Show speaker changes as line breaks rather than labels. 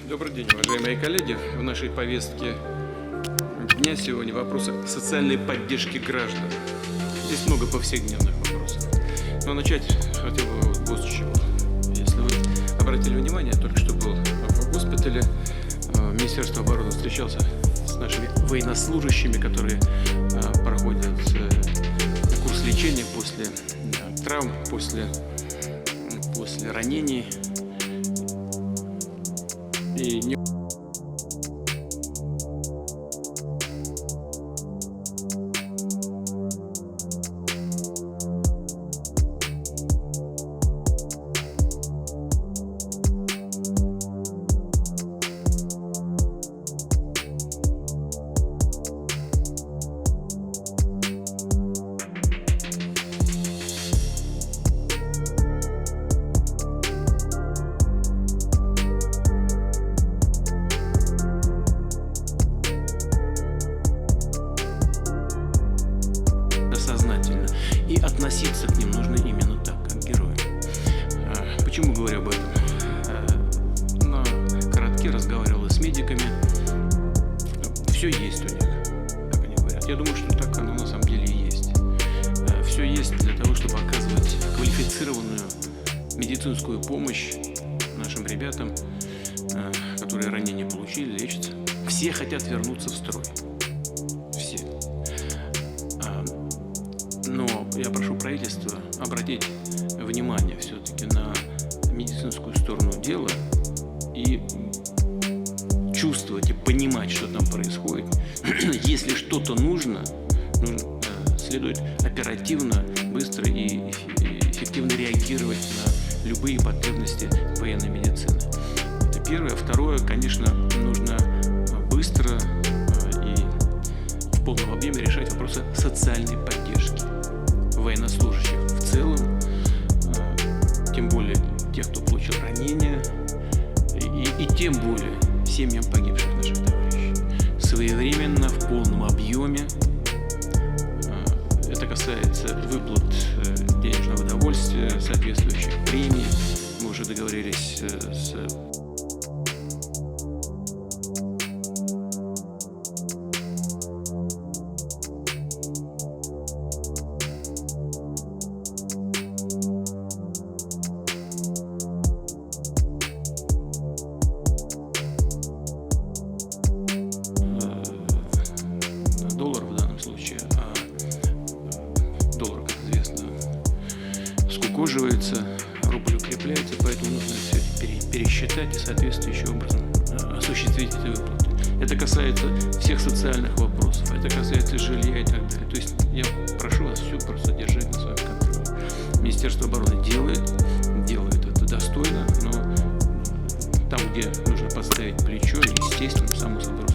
Добрый день, уважаемые коллеги. В нашей повестке дня сегодня вопросы социальной поддержки граждан. Здесь много повседневных вопросов. Но начать хотел бы вот с чего. Если вы обратили внимание, только что был в госпитале, Министерство обороны встречался с нашими военнослужащими, которые проходят курс лечения после травм, после ранений. И не сознательно. И относиться к ним нужно именно так, как герои. Почему говорю об этом? На коротке разговаривал с медиками. Все есть у них, как они говорят. Я думаю, что так оно на самом деле и есть. Все есть для того, чтобы оказывать квалифицированную медицинскую помощь нашим ребятам, которые ранения получили, лечатся. Все хотят вернуться в строй. Все. Но я прошу правительства обратить внимание все-таки на медицинскую сторону дела и чувствовать и понимать, что там происходит. Если что-то нужно, следует оперативно, быстро и эффективно реагировать на любые потребности военной медицины. Это первое. Второе, конечно, нужно быстро и в полном объеме решать вопросы социальной поддержки военнослужащих в целом, тем более тех, кто получил ранения, и тем более семьям погибших наших товарищей. Своевременно, в полном объеме. Это касается выплат денежного удовольствия, соответствующих премий. Мы уже договорились с доллар в данном случае, а доллар, как известно, скукоживается, рубль укрепляется, поэтому нужно все это пересчитать и соответствующим образом осуществить эти выплаты. Это касается всех социальных вопросов, это касается жилья и так далее. То есть я прошу вас все просто держать на своем контроле. Министерство обороны делает это достойно, но там, где нужно подставить плечо, естественно, само собой,